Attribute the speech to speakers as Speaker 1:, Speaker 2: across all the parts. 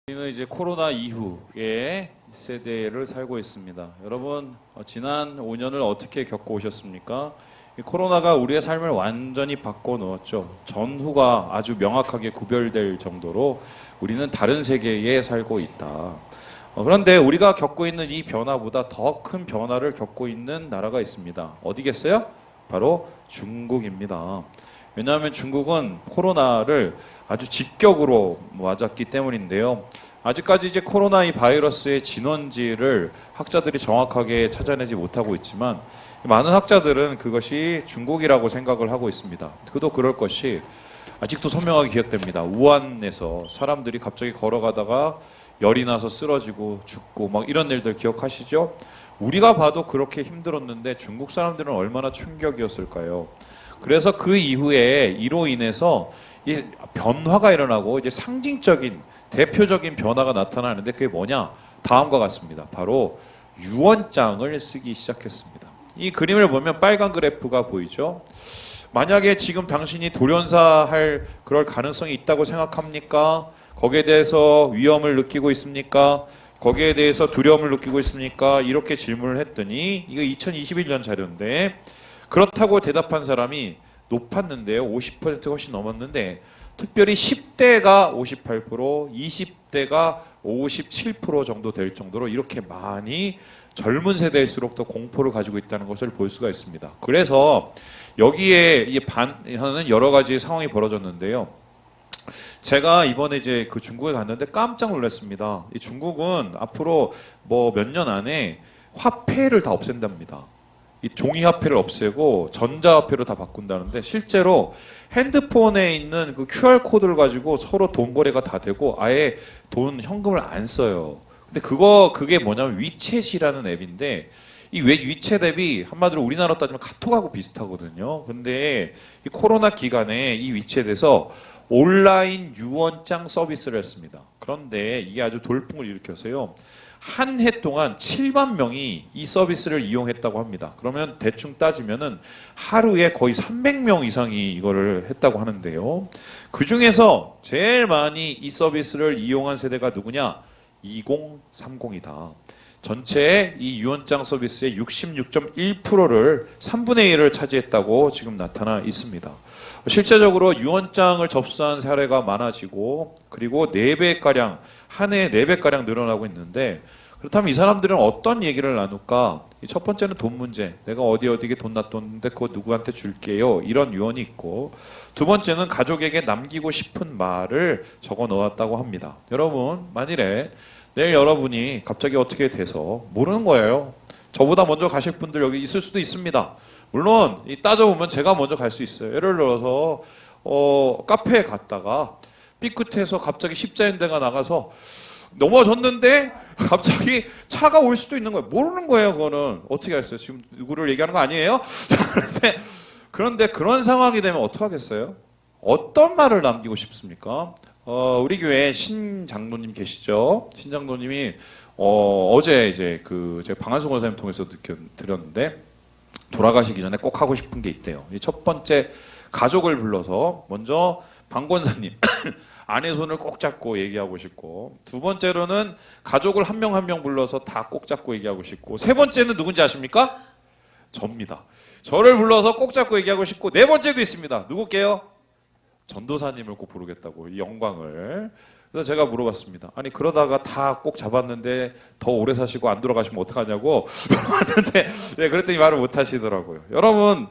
Speaker 1: 우리는 이제 코로나 이후의 세대를 살고 있습니다. 여러분, 지난 5년을 어떻게 겪고 오셨습니까? 이 코로나가 우리의 삶을 완전히 바꿔놓았죠. 전후가 아주 명확하게 구별될 정도로 우리는 다른 세계에 살고 있다. 그런데 우리가 겪고 있는 이 변화보다 더 큰 변화를 겪고 있는 나라가 있습니다. 어디겠어요? 바로 중국입니다. 왜냐하면 중국은 코로나를 아주 직격으로 맞았기 때문인데요. 아직까지 이제 코로나 이 바이러스의 진원지를 학자들이 정확하게 찾아내지 못하고 있지만 많은 학자들은 그것이 중국이라고 생각을 하고 있습니다. 그도 그럴 것이 아직도 선명하게 기억됩니다. 우한에서 사람들이 갑자기 걸어가다가 열이 나서 쓰러지고 죽고 막 이런 일들 기억하시죠? 우리가 봐도 그렇게 힘들었는데 중국 사람들은 얼마나 충격이었을까요? 그래서 그 이후에 이로 인해서 이 변화가 일어나고 이제 상징적인 대표적인 변화가 나타나는데 그게 뭐냐? 다음과 같습니다. 바로 유언장을 쓰기 시작했습니다. 이 그림을 보면 빨간 그래프가 보이죠? 만약에 지금 당신이 돌연사할 그럴 가능성이 있다고 생각합니까? 거기에 대해서 위험을 느끼고 있습니까? 거기에 대해서 두려움을 느끼고 있습니까? 이렇게 질문을 했더니 이거 2021년 자료인데 그렇다고 대답한 사람이 높았는데요. 50% 훨씬 넘었는데 특별히 10대가 58%, 20대가 57% 정도 될 정도로 이렇게 많이 젊은 세대일수록 더 공포를 가지고 있다는 것을 볼 수가 있습니다. 그래서 여기에 반하는 여러 가지 상황이 벌어졌는데요. 제가 이번에 이제 그 중국에 갔는데 깜짝 놀랐습니다. 이 중국은 앞으로 뭐 몇 년 안에 화폐를 다 없앤답니다. 이 종이 화폐를 없애고 전자화폐로 다 바꾼다는데 실제로 핸드폰에 있는 그 QR 코드를 가지고 서로 돈 거래가 다 되고 아예 돈 현금을 안 써요. 근데 그게 뭐냐면 위챗이라는 앱인데 이 위챗 앱이 한마디로 우리나라 따지면 카톡하고 비슷하거든요. 근데 이 코로나 기간에 이 위챗에서 온라인 유언장 서비스를 했습니다. 그런데 이게 아주 돌풍을 일으켜서요. 한 해 동안 7만 명이 이 서비스를 이용했다고 합니다. 그러면 대충 따지면은 하루에 거의 300명 이상이 이거를 했다고 하는데요. 그 중에서 제일 많이 이 서비스를 이용한 세대가 누구냐? 2030이다. 전체 이 유언장 서비스의 66.1%를 3분의 1을 차지했다고 지금 나타나 있습니다. 실제적으로 유언장을 접수한 사례가 많아지고 그리고 4배가량 한 해에 4배가량 늘어나고 있는데 그렇다면 이 사람들은 어떤 얘기를 나눌까? 첫 번째는 돈 문제. 내가 어디에 돈 놔뒀는데 그거 누구한테 줄게요. 이런 유언이 있고 두 번째는 가족에게 남기고 싶은 말을 적어 놓았다고 합니다. 여러분 만일에 내일 여러분이 갑자기 어떻게 돼서 모르는 거예요. 저보다 먼저 가실 분들 여기 있을 수도 있습니다. 물론 따져보면 제가 먼저 갈 수 있어요. 예를 들어서 카페에 갔다가 삐끗해서 갑자기 십자인대가 나가서 넘어졌는데 갑자기 차가 올 수도 있는 거예요. 모르는 거예요. 그거는 어떻게 하겠어요? 지금 누구를 얘기하는 거 아니에요? 그런데 그런 상황이 되면 어떻게 하겠어요? 어떤 말을 남기고 싶습니까? 우리 교회 신 장로님 계시죠? 신 장로님이 어제 이제 제가 방한송 권사님 통해서 들었는데 돌아가시기 전에 꼭 하고 싶은 게 있대요. 첫 번째 가족을 불러서 먼저 방 권사님 아내 손을 꼭 잡고 얘기하고 싶고 두 번째로는 가족을 한 명 한 명 불러서 다 꼭 잡고 얘기하고 싶고 세 번째는 누군지 아십니까? 접니다. 저를 불러서 꼭 잡고 얘기하고 싶고 네 번째도 있습니다. 누구게요? 전도사님을 꼭 부르겠다고 이 영광을. 그래서 제가 물어봤습니다. 아니 그러다가 다 꼭 잡았는데 더 오래 사시고 안 돌아가시면 어떡하냐고 물어봤는데 네, 그랬더니 말을 못 하시더라고요. 여러분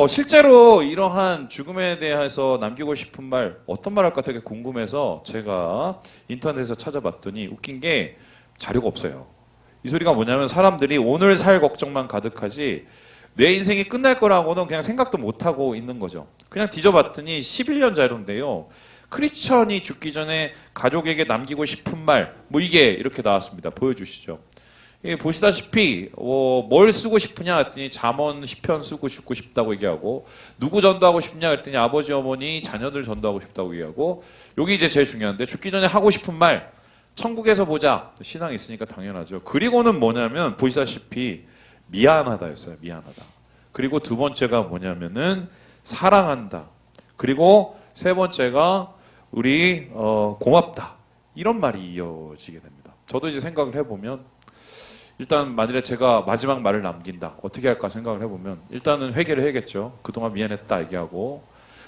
Speaker 1: 실제로 이러한 죽음에 대해서 남기고 싶은 말 어떤 말 할까 되게 궁금해서 제가 인터넷에서 찾아봤더니 웃긴 게 자료가 없어요. 이 소리가 뭐냐면 사람들이 오늘 살 걱정만 가득하지 내 인생이 끝날 거라고는 그냥 생각도 못하고 있는 거죠. 그냥 뒤져봤더니 11년 자료인데요. 크리스천이 죽기 전에 가족에게 남기고 싶은 말, 뭐 이게 이렇게 나왔습니다. 보여주시죠. 보시다시피 뭘 쓰고 싶으냐 했더니 잠언 시편 쓰고 죽고 싶다고 얘기하고 누구 전도하고 싶냐 했더니 아버지 어머니 자녀들 전도하고 싶다고 얘기하고 여기 이제 제일 중요한데 죽기 전에 하고 싶은 말 천국에서 보자. 신앙이 있으니까 당연하죠. 그리고는 뭐냐면 보시다시피 미안하다였어요. 미안하다. 그리고 두 번째가 뭐냐면은 사랑한다. 그리고 세 번째가 우리 고맙다. 이런 말이 이어지게 됩니다. 저도 이제 생각을 해보면 일단 만일에 제가 마지막 말을 남긴다. 어떻게 할까 생각을 해보면 일단은 회개를 해야겠죠. 그동안 미안했다 얘기하고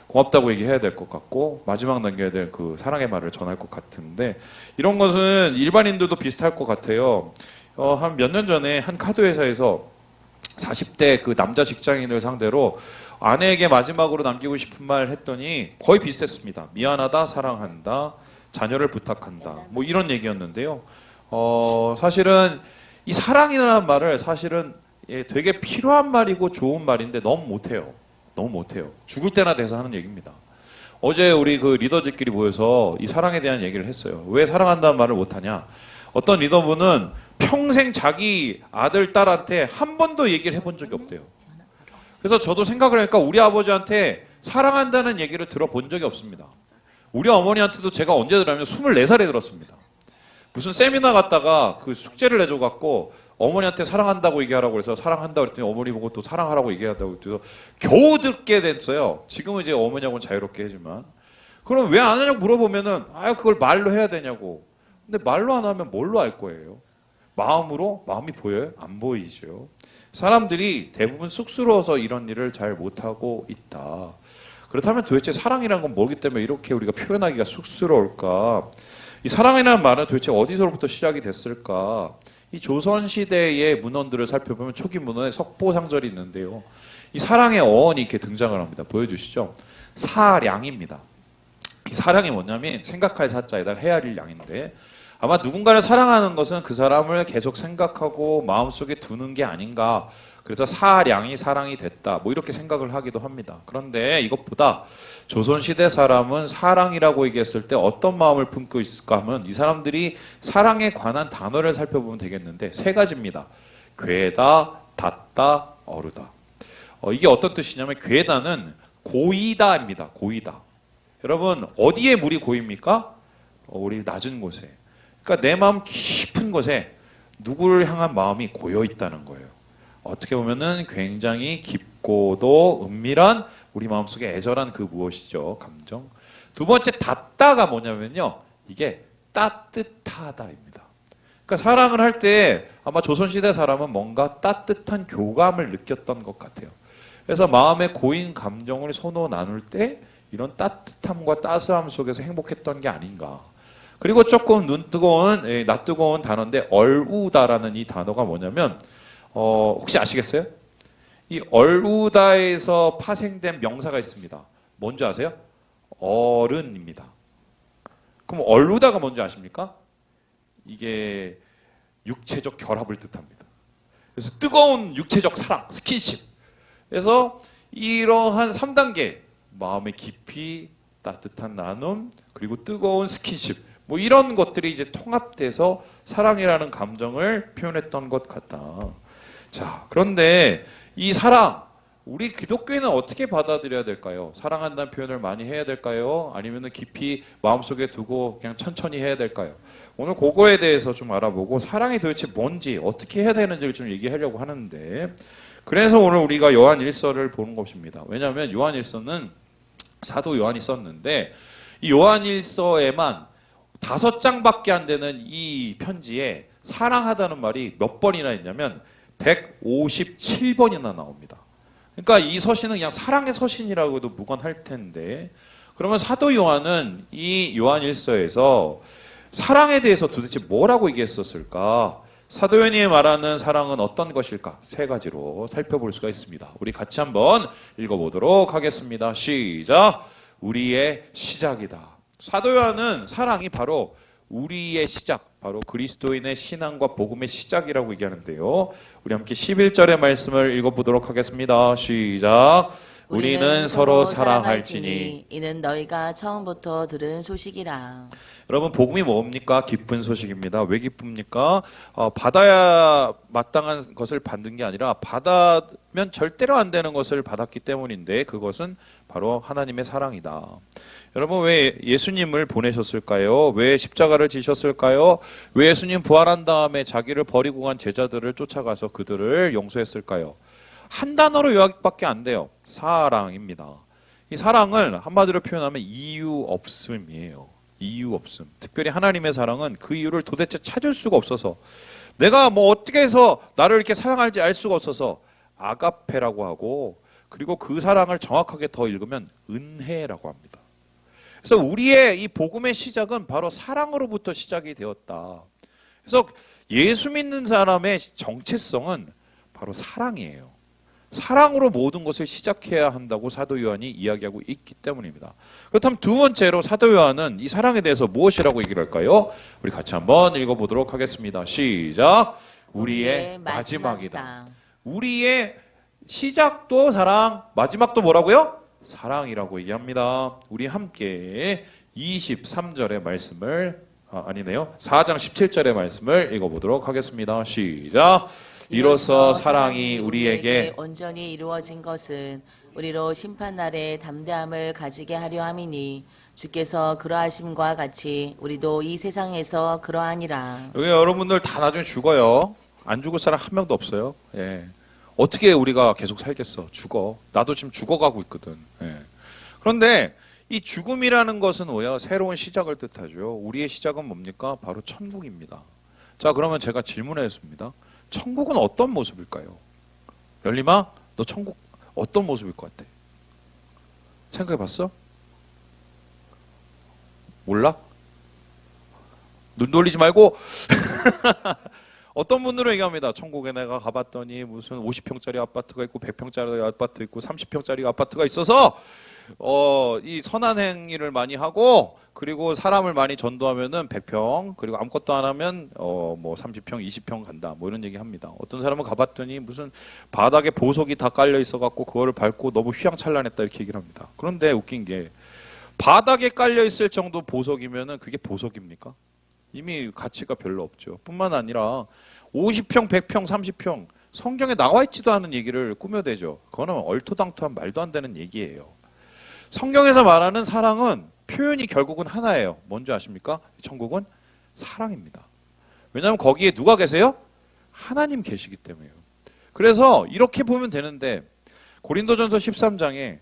Speaker 1: 고맙다고 얘기해야 될 것 같고 마지막 남겨야 될 그 사랑의 말을 전할 것 같은데 이런 것은 일반인들도 비슷할 것 같아요. 한 몇 년 전에 한 카드 회사에서 40대 그 남자 직장인을 상대로 아내에게 마지막으로 남기고 싶은 말 했더니 거의 비슷했습니다. 미안하다, 사랑한다, 자녀를 부탁한다. 뭐 이런 얘기였는데요. 사실은 이 사랑이라는 말을 사실은 되게 필요한 말이고 좋은 말인데 너무 못해요. 너무 못해요. 죽을 때나 돼서 하는 얘기입니다. 어제 우리 그 리더들끼리 모여서 이 사랑에 대한 얘기를 했어요. 왜 사랑한다는 말을 못하냐. 어떤 리더분은 평생 자기 아들, 딸한테 한 번도 얘기를 해본 적이 없대요. 그래서 저도 생각을 하니까 우리 아버지한테 사랑한다는 얘기를 들어본 적이 없습니다. 우리 어머니한테도 제가 언제 들었냐면 24살에 들었습니다. 무슨 세미나 갔다가 그 숙제를 내줘갖고 어머니한테 사랑한다고 얘기하라고 해서 사랑한다고 그랬더니 어머니 보고 또 사랑하라고 얘기한다고 해서 겨우 듣게 됐어요. 지금은 이제 어머니하고는 자유롭게 하지만. 그럼 왜 안 하냐고 물어보면은 그걸 말로 해야 되냐고. 근데 말로 안 하면 뭘로 할 거예요? 마음으로? 마음이 보여요? 안 보이죠. 사람들이 대부분 쑥스러워서 이런 일을 잘 못하고 있다. 그렇다면 도대체 사랑이란 건 뭐기 때문에 이렇게 우리가 표현하기가 쑥스러울까? 이 사랑이라는 말은 도대체 어디서부터 시작이 됐을까? 이 조선시대의 문헌들을 살펴보면 초기 문헌에 석보상절이 있는데요. 이 사랑의 어원이 이렇게 등장을 합니다. 보여주시죠. 사량입니다. 이 사량이 뭐냐면 생각할 사자에다가 헤아릴 양인데 아마 누군가를 사랑하는 것은 그 사람을 계속 생각하고 마음속에 두는 게 아닌가. 그래서 사량이 사랑이 됐다. 뭐 이렇게 생각을 하기도 합니다. 그런데 이것보다 조선시대 사람은 사랑이라고 얘기했을 때 어떤 마음을 품고 있을까 하면 이 사람들이 사랑에 관한 단어를 살펴보면 되겠는데 세 가지입니다. 괴다, 닿다, 어르다. 이게 어떤 뜻이냐면 괴다는 고이다입니다. 고이다. 여러분 어디에 물이 고입니까? 우리 낮은 곳에. 그러니까 내 마음 깊은 곳에 누구를 향한 마음이 고여 있다는 거예요. 어떻게 보면은 굉장히 깊고도 은밀한 우리 마음속에 애절한 그 무엇이죠? 감정. 두 번째 닿다가 뭐냐면요. 이게 따뜻하다입니다. 그러니까 사랑을 할 때 아마 조선시대 사람은 뭔가 따뜻한 교감을 느꼈던 것 같아요. 그래서 마음에 고인 감정을 서로 나눌 때 이런 따뜻함과 따스함 속에서 행복했던 게 아닌가. 그리고 조금 낯 뜨거운 단어인데 얼우다라는 이 단어가 뭐냐면 혹시 아시겠어요? 이 얼우다에서 파생된 명사가 있습니다. 뭔지 아세요? 어른입니다. 그럼 얼우다가 뭔지 아십니까? 이게 육체적 결합을 뜻합니다. 그래서 뜨거운 육체적 사랑, 스킨십. 그래서 이러한 3단계 마음의 깊이, 따뜻한 나눔, 그리고 뜨거운 스킨십. 뭐 이런 것들이 이제 통합돼서 사랑이라는 감정을 표현했던 것 같다. 자, 그런데 이 사랑, 우리 기독교인은 어떻게 받아들여야 될까요? 사랑한다는 표현을 많이 해야 될까요? 아니면 깊이 마음속에 두고 그냥 천천히 해야 될까요? 오늘 그거에 대해서 좀 알아보고 사랑이 도대체 뭔지 어떻게 해야 되는지를 좀 얘기하려고 하는데 그래서 오늘 우리가 요한 1서를 보는 것입니다. 왜냐하면 요한 1서는 사도 요한이 썼는데 이 요한 1서에만 5장밖에 안 되는 이 편지에 사랑하다는 말이 몇 번이나 있냐면 157번이나 나옵니다. 그러니까 이 서신은 그냥 사랑의 서신이라고 해도 무관할 텐데 그러면 사도 요한은 이 요한 1서에서 사랑에 대해서 도대체 뭐라고 얘기했었을까? 사도 요한이 말하는 사랑은 어떤 것일까? 3가지로 살펴볼 수가 있습니다. 우리 같이 한번 읽어보도록 하겠습니다. 시작! 우리의 시작이다. 사도 요한은 사랑이 바로 우리의 시작, 바로 그리스도인의 신앙과 복음의 시작이라고 얘기하는데요. 우리 함께 11절의 말씀을 읽어보도록 하겠습니다. 시작! 우리는 서로 사랑할지니
Speaker 2: 이는 너희가 처음부터 들은 소식이라.
Speaker 1: 여러분 복음이 뭡니까? 기쁜 소식입니다. 왜 기쁩니까? 받아야 마땅한 것을 받는 게 아니라 받으면 절대로 안 되는 것을 받았기 때문인데 그것은 바로 하나님의 사랑이다. 여러분 왜 예수님을 보내셨을까요? 왜 십자가를 지셨을까요? 왜 예수님 부활한 다음에 자기를 버리고 간 제자들을 쫓아가서 그들을 용서했을까요? 한 단어로 요약밖에 안 돼요. 사랑입니다. 이 사랑을 한마디로 표현하면 이유 없음이에요. 이유 없음. 특별히 하나님의 사랑은 그 이유를 도대체 찾을 수가 없어서, 내가 뭐 어떻게 해서 나를 이렇게 사랑할지 알 수가 없어서 아가페라고 하고, 그리고 그 사랑을 정확하게 더 읽으면 은혜라고 합니다. 그래서 우리의 이 복음의 시작은 바로 사랑으로부터 시작이 되었다. 그래서 예수 믿는 사람의 정체성은 바로 사랑이에요. 사랑으로 모든 것을 시작해야 한다고 사도 요한이 이야기하고 있기 때문입니다. 그렇다면 두 번째로 사도 요한은 이 사랑에 대해서 무엇이라고 얘기를 할까요? 우리 같이 한번 읽어보도록 하겠습니다. 시작. 우리의 마지막이다. 우리의 시작도 사랑, 마지막도 뭐라고요? 사랑이라고 얘기합니다. 우리 함께 23절의 말씀을, 아니네요. 4장 17절의 말씀을 읽어보도록 하겠습니다. 시작. 이로써 사랑이 우리에게
Speaker 2: 온전히 이루어진 것은 우리로 심판날에 담대함을 가지게 하려 함이니 주께서 그러하심과 같이 우리도 이 세상에서 그러하니라.
Speaker 1: 여기 여러분들 다 나중에 죽어요. 안 죽을 사람 한 명도 없어요. 예. 어떻게 우리가 계속 살겠어? 죽어. 나도 지금 죽어가고 있거든. 예. 그런데 이 죽음이라는 것은 뭐야? 새로운 시작을 뜻하죠. 우리의 시작은 뭡니까? 바로 천국입니다. 자, 그러면 제가 질문했습니다. 천국은 어떤 모습일까요? 열림아, 너 천국 어떤 모습일 것 같아? 생각해봤어? 몰라? 눈 돌리지 말고 어떤 분들은 얘기합니다. 천국에 내가 가봤더니 무슨 50평짜리 아파트가 있고 100평짜리 아파트 있고 30평짜리 아파트가 있어서 이 선한 행위를 많이 하고, 그리고 사람을 많이 전도하면은 100평, 그리고 아무것도 안 하면 뭐 30평, 20평 간다. 뭐 이런 얘기 합니다. 어떤 사람은 가봤더니 무슨 바닥에 보석이 다 깔려 있어 갖고 그거를 밟고 너무 휘황찬란했다 이렇게 얘기를 합니다. 그런데 웃긴 게, 바닥에 깔려 있을 정도 보석이면은 그게 보석입니까? 이미 가치가 별로 없죠. 뿐만 아니라 50평, 100평, 30평 성경에 나와 있지도 않은 얘기를 꾸며대죠. 그거는 얼토당토한 말도 안 되는 얘기예요. 성경에서 말하는 사랑은 표현이 결국은 하나예요. 뭔지 아십니까? 천국은 사랑입니다. 왜냐하면 거기에 누가 계세요? 하나님 계시기 때문에요. 그래서 이렇게 보면 되는데, 고린도전서 13장에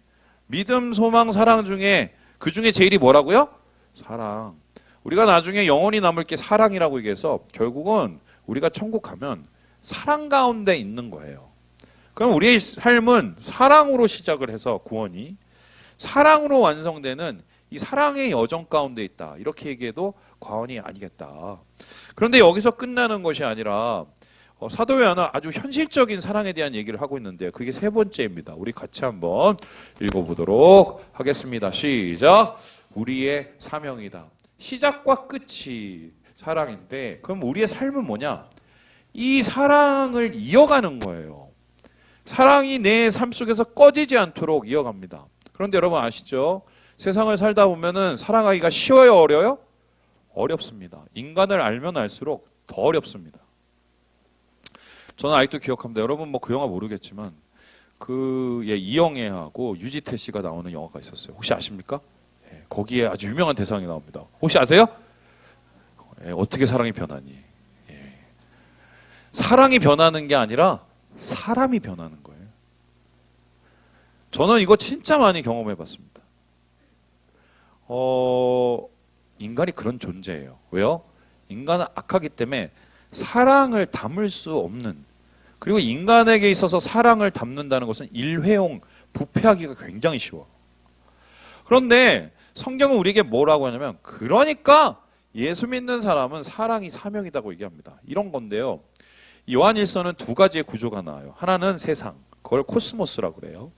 Speaker 1: 믿음, 소망, 사랑 중에 그 중에 제일이 뭐라고요? 사랑. 우리가 나중에 영원히 남을 게 사랑이라고 얘기해서 결국은 우리가 천국 가면 사랑 가운데 있는 거예요. 그럼 우리의 삶은 사랑으로 시작을 해서 구원이 사랑으로 완성되는 이 사랑의 여정 가운데 있다. 이렇게 얘기해도 과언이 아니겠다. 그런데 여기서 끝나는 것이 아니라 사도 요한은 아주 현실적인 사랑에 대한 얘기를 하고 있는데, 그게 세 번째입니다. 우리 같이 한번 읽어보도록 하겠습니다. 시작. 우리의 사명이다. 시작과 끝이 사랑인데, 그럼 우리의 삶은 뭐냐? 이 사랑을 이어가는 거예요. 사랑이 내 삶 속에서 꺼지지 않도록 이어갑니다. 그런데 여러분 아시죠? 세상을 살다 보면은 사랑하기가 쉬워요, 어려요? 어렵습니다. 인간을 알면 알수록 더 어렵습니다. 저는 아직도 기억합니다. 여러분 뭐 그 영화 모르겠지만 이영애하고 유지태 씨가 나오는 영화가 있었어요. 혹시 아십니까? 예, 거기에 아주 유명한 대상이 나옵니다. 혹시 아세요? 예, 어떻게 사랑이 변하니? 예. 사랑이 변하는 게 아니라 사람이 변하는 거예요. 저는 이거 진짜 많이 경험해 봤습니다. 인간이 그런 존재예요. 왜요? 인간은 악하기 때문에 사랑을 담을 수 없는, 그리고 인간에게 있어서 사랑을 담는다는 것은 일회용, 부패하기가 굉장히 쉬워. 그런데 성경은 우리에게 뭐라고 하냐면, 그러니까 예수 믿는 사람은 사랑이 사명이라고 얘기합니다. 이런 건데요. 요한일서는 두 가지의 구조가 나와요. 하나는 세상, 그걸 코스모스라고 그래요.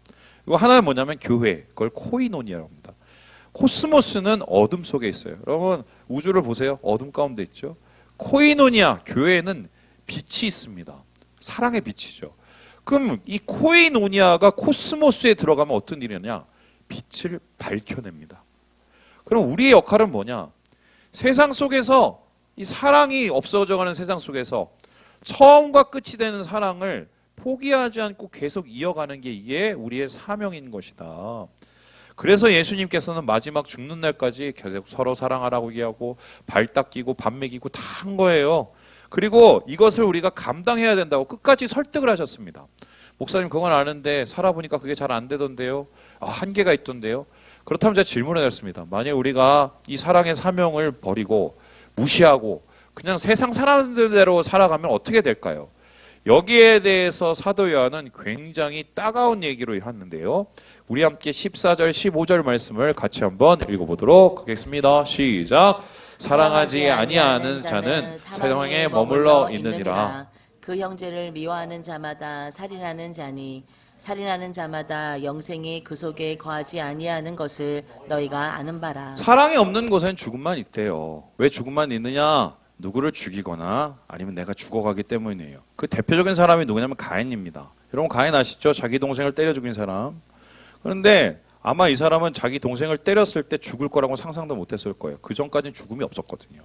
Speaker 1: 그리고 하나는 뭐냐면 교회, 그걸 코이노니아라고 합니다. 코스모스는 어둠 속에 있어요. 여러분 우주를 보세요. 어둠 가운데 있죠. 코이노니아, 교회는 빛이 있습니다. 사랑의 빛이죠. 그럼 이 코이노니아가 코스모스에 들어가면 어떤 일이냐? 빛을 밝혀냅니다. 그럼 우리의 역할은 뭐냐? 세상 속에서 이 사랑이 없어져가는 세상 속에서 처음과 끝이 되는 사랑을 포기하지 않고 계속 이어가는 게 이게 우리의 사명인 것이다. 그래서 예수님께서는 마지막 죽는 날까지 계속 서로 사랑하라고 얘기하고 발 닦이고 밥 먹이고 다 한 거예요. 그리고 이것을 우리가 감당해야 된다고 끝까지 설득을 하셨습니다. 목사님 그건 아는데 살아보니까 그게 잘 안 되던데요. 한계가 있던데요. 그렇다면 제가 질문을 했습니다. 만약 우리가 이 사랑의 사명을 버리고 무시하고 그냥 세상 사람들대로 살아가면 어떻게 될까요? 여기에 대해서 사도 요한은 굉장히 따가운 얘기로 하는데요. 우리 함께 14절, 15절 말씀을 같이 한번 읽어보도록 하겠습니다. 시작. 사랑하지 아니하는 자는 세상에 머물러 있느니라.
Speaker 2: 그 형제를 미워하는 자마다 살인하는 자니 살인하는 자마다 영생이 그 속에 거하지 아니하는 것을 너희가 아는 바라.
Speaker 1: 사랑이 없는 곳엔 죽음만 있대요. 왜 죽음만 있느냐? 누구를 죽이거나 아니면 내가 죽어가기 때문이에요. 그 대표적인 사람이 누구냐면 가인입니다. 여러분 가인 아시죠? 자기 동생을 때려 죽인 사람. 그런데 아마 이 사람은 자기 동생을 때렸을 때 죽을 거라고 상상도 못했을 거예요. 그 전까지는 죽음이 없었거든요.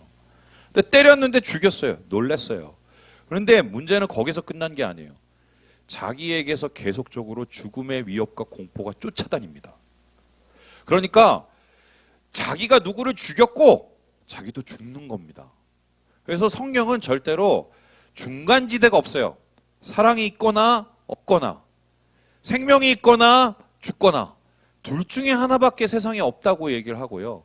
Speaker 1: 근데 때렸는데 죽였어요. 놀랐어요. 그런데 문제는 거기서 끝난 게 아니에요. 자기에게서 계속적으로 죽음의 위협과 공포가 쫓아다닙니다. 그러니까 자기가 누구를 죽였고 자기도 죽는 겁니다. 그래서 성경은 절대로 중간지대가 없어요. 사랑이 있거나 없거나 생명이 있거나 죽거나 둘 중에 하나밖에 세상에 없다고 얘기를 하고요.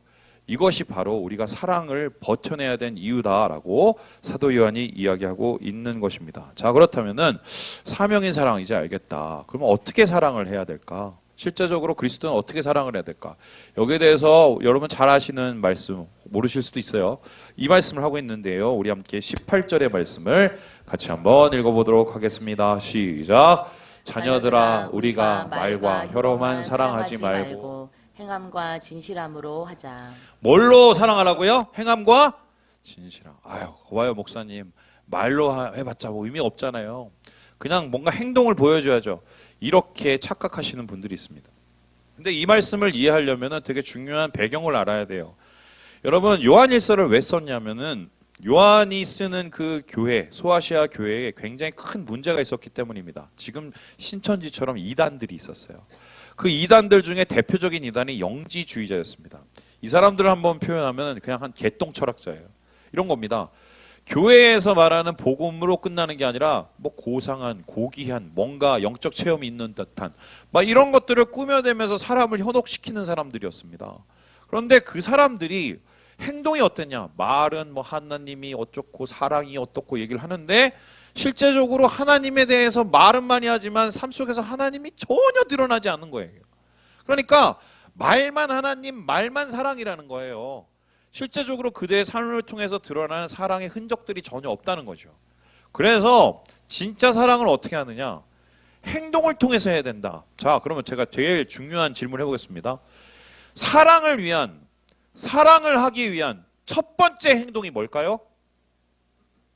Speaker 1: 이것이 바로 우리가 사랑을 버텨내야 된 이유다라고 사도 요한이 이야기하고 있는 것입니다. 자, 그렇다면은 사명인 사랑 이제 알겠다. 그러면 어떻게 사랑을 해야 될까? 실제적으로 그리스도는 어떻게 사랑을 해야 될까? 여기에 대해서 여러분 잘 아시는 말씀 모르실 수도 있어요. 이 말씀을 하고 있는데요. 우리 함께 18절의 말씀을 같이 한번 읽어보도록 하겠습니다. 시작. 자녀들아 우리가 말과 혀로만 사랑하지 말고
Speaker 2: 행함과 진실함으로 하자.
Speaker 1: 뭘로 사랑하라고요? 행함과 진실함. 아유, 고마워요 목사님. 말로 해봤자 뭐 의미 없잖아요. 그냥 뭔가 행동을 보여줘야죠. 이렇게 착각하시는 분들이 있습니다. 근데 이 말씀을 이해하려면 되게 중요한 배경을 알아야 돼요. 여러분 요한일서를 왜 썼냐면은 요한이 쓰는 그 교회, 소아시아 교회에 굉장히 큰 문제가 있었기 때문입니다. 지금 신천지처럼 이단들이 있었어요. 그 이단들 중에 대표적인 이단이 영지주의자였습니다. 이 사람들을 한번 표현하면 그냥 한 개똥 철학자예요. 이런 겁니다. 교회에서 말하는 복음으로 끝나는 게 아니라 뭐 고상한, 고귀한, 뭔가 영적 체험이 있는 듯한 막 이런 것들을 꾸며내면서 사람을 현혹시키는 사람들이었습니다. 그런데 그 사람들이 행동이 어땠냐? 말은 뭐 하나님이 어쩌고 사랑이 어떻고 얘기를 하는데 실제적으로 하나님에 대해서 말은 많이 하지만 삶 속에서 하나님이 전혀 드러나지 않는 거예요. 그러니까 말만 하나님, 말만 사랑이라는 거예요. 실제적으로 그대의 삶을 통해서 드러나는 사랑의 흔적들이 전혀 없다는 거죠. 그래서 진짜 사랑을 어떻게 하느냐? 행동을 통해서 해야 된다. 자, 그러면 제가 제일 중요한 질문을 해보겠습니다. 사랑을 하기 위한 첫 번째 행동이 뭘까요?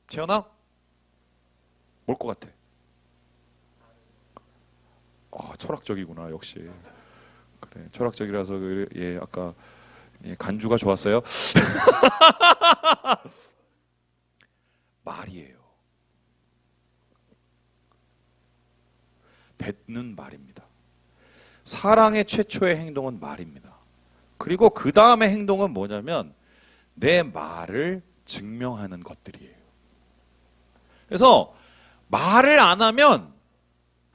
Speaker 1: 재현아? 뭘 것 같아? 아, 철학적이구나 역시. 그래, 철학적이라서 예, 아까 예, 간주가 좋았어요. 말이에요. 뱉는 말입니다. 사랑의 최초의 행동은 말입니다. 그리고 그 다음의 행동은 뭐냐면 내 말을 증명하는 것들이에요. 그래서 말을 안 하면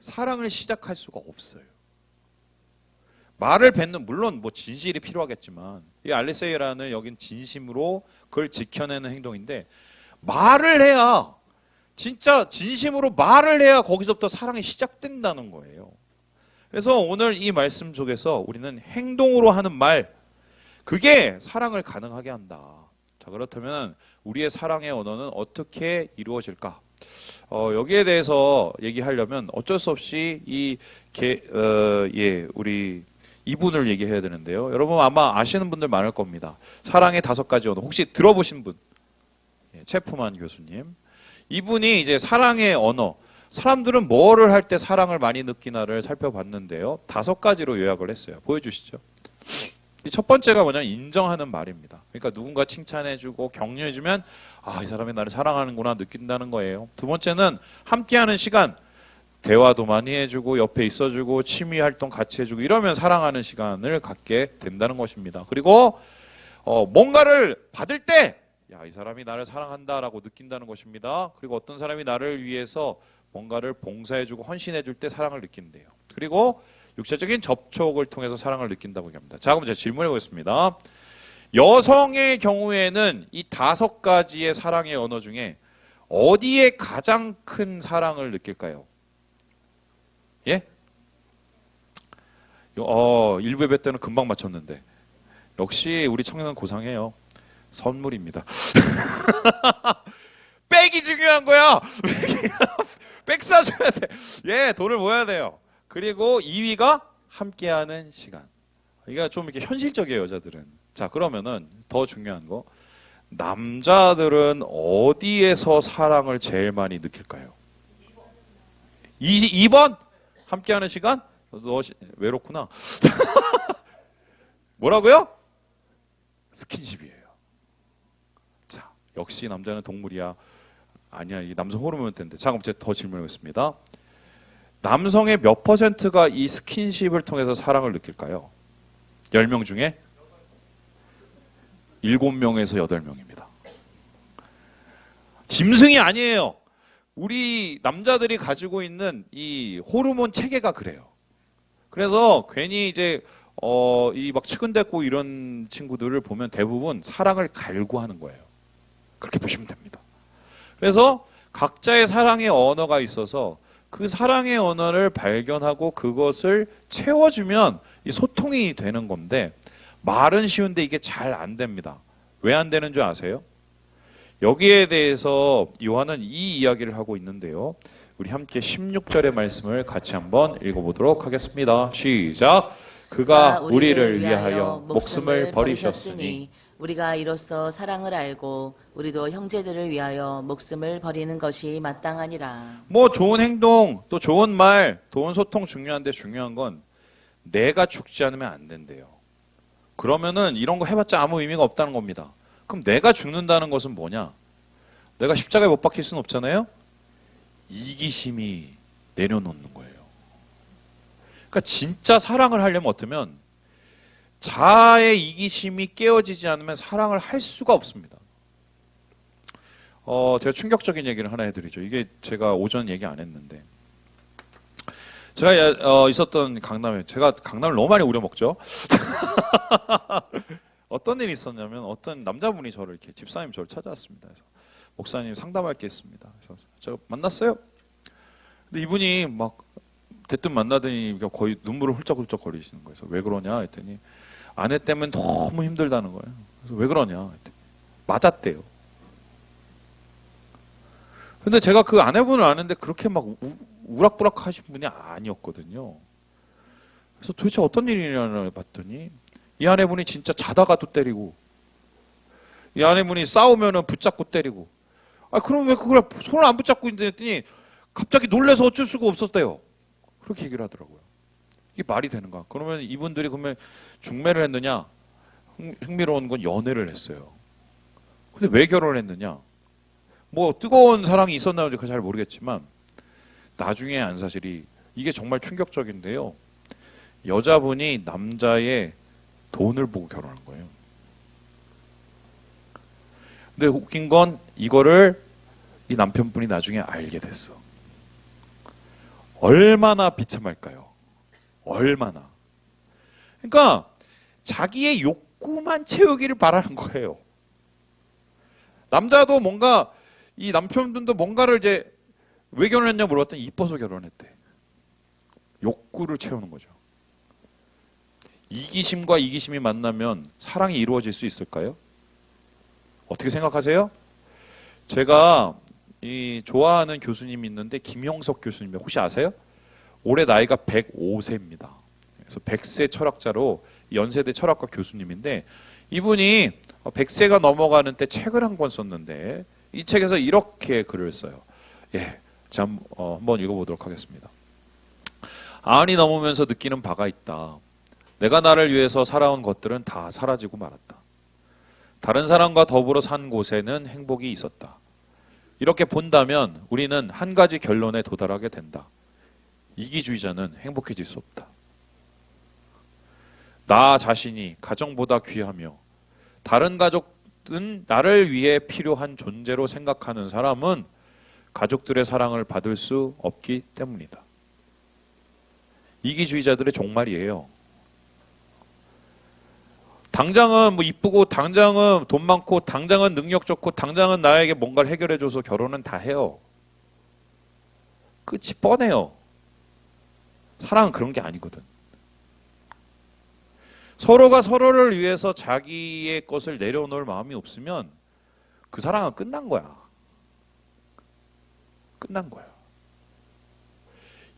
Speaker 1: 사랑을 시작할 수가 없어요. 말을 뱉는 물론 뭐 진실이 필요하겠지만 이 알레세이라는 여긴 진심으로 그걸 지켜내는 행동인데 말을 해야 진짜 진심으로 말을 해야 거기서부터 사랑이 시작된다는 거예요. 그래서 오늘 이 말씀 속에서 우리는 행동으로 하는 말 그게 사랑을 가능하게 한다. 자, 그렇다면 우리의 사랑의 언어는 어떻게 이루어질까? 여기에 대해서 얘기하려면 어쩔 수 없이 우리 이분을 얘기해야 되는데요. 여러분 아마 아시는 분들 많을 겁니다. 사랑의 5가지 언어. 혹시 들어보신 분? 체프만 교수님. 이분이 이제 사랑의 언어. 사람들은 뭐를 할 때 사랑을 많이 느끼나를 살펴봤는데요. 5가지로 요약을 했어요. 보여주시죠. 첫 번째가 뭐냐면 인정하는 말입니다. 그러니까 누군가 칭찬해주고 격려해주면 아, 이 사람이 나를 사랑하는구나 느낀다는 거예요. 두 번째는 함께하는 시간. 대화도 많이 해주고 옆에 있어주고 취미 활동 같이 해주고 이러면 사랑하는 시간을 갖게 된다는 것입니다. 그리고 뭔가를 받을 때 야, 이 사람이 나를 사랑한다라고 느낀다는 것입니다. 그리고 어떤 사람이 나를 위해서 뭔가를 봉사해주고 헌신해줄 때 사랑을 느낀대요. 그리고 육체적인 접촉을 통해서 사랑을 느낀다고 얘기합니다. 자, 그럼 제가 질문해 보겠습니다. 여성의 경우에는 이 5가지의 사랑의 언어 중에 어디에 가장 큰 사랑을 느낄까요? 예? 일부 예배 때는 금방 맞췄는데 역시 우리 청년은 고상해요. 선물입니다. 백이 중요한 거야. 백 사줘야 돼. 예, 돈을 모아야 돼요. 그리고 2위가 함께하는 시간. 이게 좀 이렇게 현실적이에요, 여자들은. 자, 그러면은 더 중요한 거. 남자들은 어디에서 사랑을 제일 많이 느낄까요? 2번? 함께하는 시간? 너 외롭구나. 뭐라고요? 스킨십이에요. 자, 역시 남자는 동물이야. 아니야, 이 남성 호르몬 때인데. 자, 그럼 제가 더 질문해보겠습니다. 남성의 몇 %가 이 스킨십을 통해서 사랑을 느낄까요? 10명 중에 7명에서 8명입니다. 짐승이 아니에요. 우리 남자들이 가지고 있는 이 호르몬 체계가 그래요. 그래서 괜히 이제 이 막 측은댔고 이런 친구들을 보면 대부분 사랑을 갈구하는 거예요. 그렇게 보시면 됩니다. 그래서 각자의 사랑의 언어가 있어서 그 사랑의 언어를 발견하고 그것을 채워주면 이 소통이 되는 건데 말은 쉬운데 이게 잘 안 됩니다. 왜 안 되는 줄 아세요? 여기에 대해서 요한은 이 이야기를 하고 있는데요. 우리 함께 16절의 말씀을 같이 한번 읽어보도록 하겠습니다. 시작. 그가 우리를 위하여 목숨을 버리셨으니
Speaker 2: 우리가 이로써 사랑을 알고 우리도 형제들을 위하여 목숨을 버리는 것이 마땅하니라.
Speaker 1: 뭐 좋은 행동, 또 좋은 말, 좋은 소통 중요한데 중요한 건 내가 죽지 않으면 안 된대요. 그러면은 이런 거 해봤자 아무 의미가 없다는 겁니다. 그럼 내가 죽는다는 것은 뭐냐? 내가 십자가에 못 박힐 수는 없잖아요. 이기심이 내려놓는 거예요. 그러니까 진짜 사랑을 하려면 어쩌면 자아의 이기심이 깨어지지 않으면 사랑을 할 수가 없습니다. 제가 충격적인 얘기를 하나 해드리죠. 이게 제가 오전 얘기 안 했는데 제가 있었던 강남에 제가 강남을 너무 많이 우려먹죠. 어떤 일이 있었냐면 어떤 남자분이 저를 이렇게 집사님 저를 찾아왔습니다. 그래서 목사님 상담할 게 있습니다. 그래서 제가 만났어요. 근데 이분이 막 대뜸 만나더니 거의 눈물을 훌쩍훌쩍 거리시는 거예요. 그래서 왜 그러냐 했더니 아내 때문에 너무 힘들다는 거예요. 그래서 왜 그러냐 했더니 맞았대요. 근데 제가 그 아내분을 아는데 그렇게 막 우락부락 하신 분이 아니었거든요. 그래서 도대체 어떤 일이냐를 봤더니 이 아내분이 진짜 자다가 또 때리고 이 아내분이 싸우면은 붙잡고 때리고 그럼 왜 그걸 손을 안 붙잡고 있는데 했더니 갑자기 놀래서 어쩔 수가 없었대요. 그렇게 얘기를 하더라고요. 이게 말이 되는가? 그러면 이분들이 그러면 중매를 했느냐? 흥미로운 건 연애를 했어요. 근데 왜 결혼을 했느냐? 뭐 뜨거운 사랑이 있었나 그거 잘 모르겠지만 나중에 안 사실이 이게 정말 충격적인데요. 여자분이 남자의 돈을 보고 결혼한 거예요. 근데 웃긴 건 이거를 이 남편분이 나중에 알게 됐어. 얼마나 비참할까요? 얼마나. 그러니까 자기의 욕구만 채우기를 바라는 거예요. 남자도 뭔가 이 남편분도 뭔가를 이제 왜 결혼했냐 물어봤더니 이뻐서 결혼했대. 욕구를 채우는 거죠. 이기심과 이기심이 만나면 사랑이 이루어질 수 있을까요? 어떻게 생각하세요? 제가 좋아하는 교수님이 있는데 김형석 교수님 혹시 아세요? 올해 나이가 105세입니다. 그래서 100세 철학자로 연세대 철학과 교수님인데 이분이 100세가 넘어가는 때 책을 한 권 썼는데 이 책에서 이렇게 글을 써요. 예, 자, 한번 읽어보도록 하겠습니다. 안이 넘으면서 느끼는 바가 있다. 내가 나를 위해서 살아온 것들은 다 사라지고 말았다. 다른 사람과 더불어 산 곳에는 행복이 있었다. 이렇게 본다면 우리는 한 가지 결론에 도달하게 된다. 이기주의자는 행복해질 수 없다. 나 자신이 가정보다 귀하며 다른 가족은 나를 위해 필요한 존재로 생각하는 사람은 가족들의 사랑을 받을 수 없기 때문이다. 이기주의자들의 종말이에요. 당장은 뭐 이쁘고, 당장은 돈 많고, 당장은 능력 좋고, 당장은 나에게 뭔가를 해결해줘서 결혼은 다 해요. 끝이 뻔해요. 사랑은 그런 게 아니거든. 서로가 서로를 위해서 자기의 것을 내려놓을 마음이 없으면 그 사랑은 끝난 거야. 끝난 거야.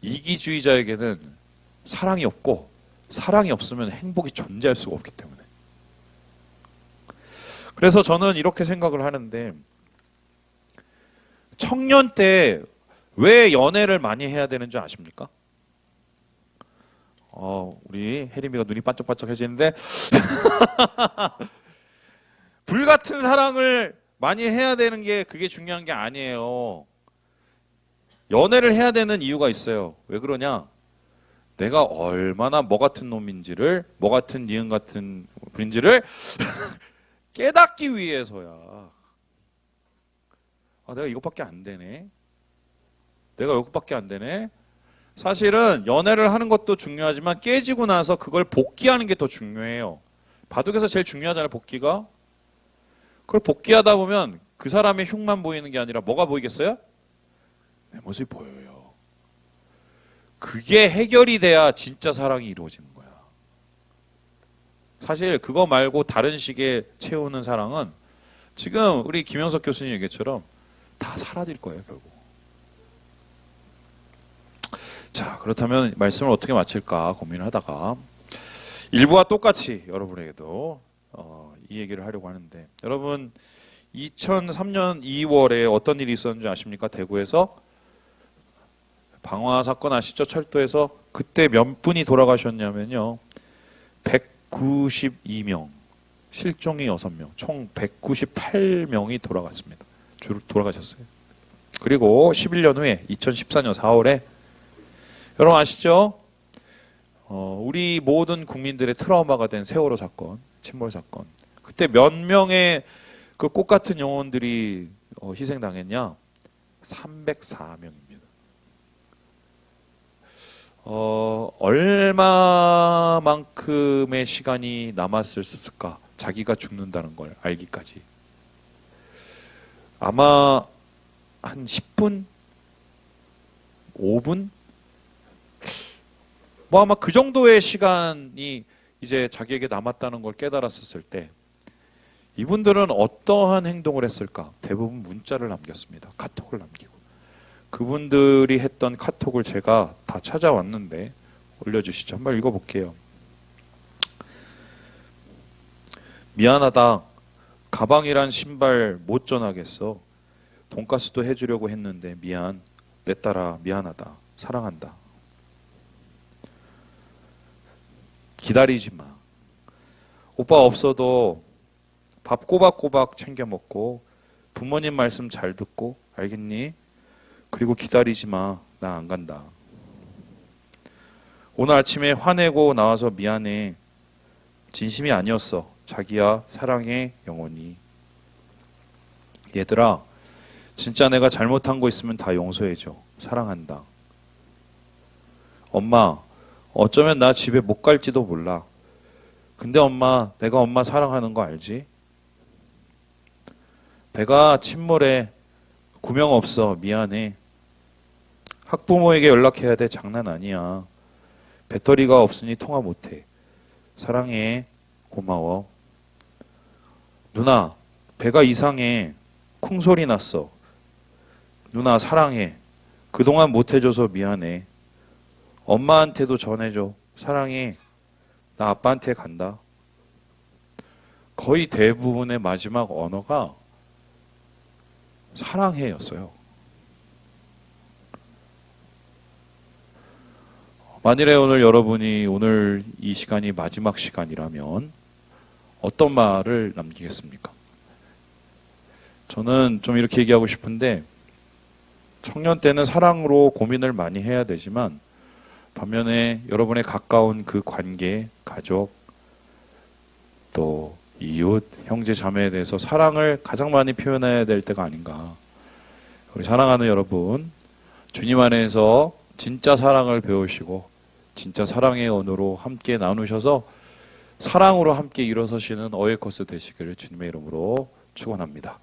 Speaker 1: 이기주의자에게는 사랑이 없고, 사랑이 없으면 행복이 존재할 수가 없기 때문에. 그래서 저는 이렇게 생각을 하는데, 청년 때 왜 연애를 많이 해야 되는 줄 아십니까? 우리 혜림이가 눈이 반짝반짝해지는데 불같은 사랑을 많이 해야 되는 게 그게 중요한 게 아니에요. 연애를 해야 되는 이유가 있어요. 왜 그러냐? 내가 얼마나 뭐 같은 놈인지를, 뭐 같은 니은 같은 분인지를 깨닫기 위해서야. 내가 이것밖에 안 되네. 내가 이것밖에 안 되네. 사실은 연애를 하는 것도 중요하지만 깨지고 나서 그걸 복귀하는 게 더 중요해요. 바둑에서 제일 중요하잖아요, 복귀가. 그걸 복귀하다 보면 그 사람의 흉만 보이는 게 아니라 뭐가 보이겠어요? 내 모습이 보여요. 그게 해결이 돼야 진짜 사랑이 이루어지는 거야. 사실 그거 말고 다른 식의 채우는 사랑은 지금 우리 김영석 교수님 얘기처럼 다 사라질 거예요, 결국. 자, 그렇다면 말씀을 어떻게 마칠까 고민을 하다가 일부와 똑같이 여러분에게도 이 얘기를 하려고 하는데, 여러분 2003년 2월에 어떤 일이 있었는지 아십니까? 대구에서 방화 사건 아시죠? 철도에서 그때 몇 분이 돌아가셨냐면요, 192명, 실종이 6명, 총 198명이 돌아갔습니다. 돌아가셨어요. 그리고 11년 후에 2014년 4월에 여러분 아시죠? 우리 모든 국민들의 트라우마가 된 세월호 사건, 침몰 사건. 그때 몇 명의 그 꽃 같은 영혼들이 희생당했냐? 304명입니다. 얼마만큼의 시간이 남았을까? 자기가 죽는다는 걸 알기까지. 아마 한 10분? 5분? 뭐 아마 그 정도의 시간이 이제 자기에게 남았다는 걸 깨달았을 때 이분들은 어떠한 행동을 했을까? 대부분 문자를 남겼습니다. 카톡을 남기고. 그분들이 했던 카톡을 제가 다 찾아왔는데 올려주시죠. 한번 읽어볼게요. 미안하다. 가방이란 신발 못 전하겠어. 돈가스도 해주려고 했는데 미안. 내 딸아 미안하다. 사랑한다. 기다리지 마. 오빠 없어도 밥 꼬박꼬박 챙겨 먹고 부모님 말씀 잘 듣고 알겠니? 그리고 기다리지 마. 나 안 간다. 오늘 아침에 화내고 나와서 미안해. 진심이 아니었어. 자기야 사랑해 영원히. 얘들아 진짜 내가 잘못한 거 있으면 다 용서해줘. 사랑한다. 엄마 어쩌면 나 집에 못 갈지도 몰라. 근데 엄마, 내가 엄마 사랑하는 거 알지? 배가 침몰해. 구명 없어. 미안해. 학부모에게 연락해야 돼. 장난 아니야. 배터리가 없으니 통화 못해. 사랑해. 고마워. 누나, 배가 이상해. 쿵소리 났어. 누나 사랑해. 그동안 못해줘서 미안해. 엄마한테도 전해줘. 사랑해. 나 아빠한테 간다. 거의 대부분의 마지막 언어가 사랑해였어요. 만일에 오늘 여러분이 오늘 이 시간이 마지막 시간이라면 어떤 말을 남기겠습니까? 저는 좀 이렇게 얘기하고 싶은데, 청년 때는 사랑으로 고민을 많이 해야 되지만 반면에 여러분의 가까운 그 관계, 가족, 또 이웃, 형제, 자매에 대해서 사랑을 가장 많이 표현해야 될 때가 아닌가. 우리 사랑하는 여러분, 주님 안에서 진짜 사랑을 배우시고 진짜 사랑의 언어로 함께 나누셔서 사랑으로 함께 일어서시는 어에커스 되시기를 주님의 이름으로 축원합니다.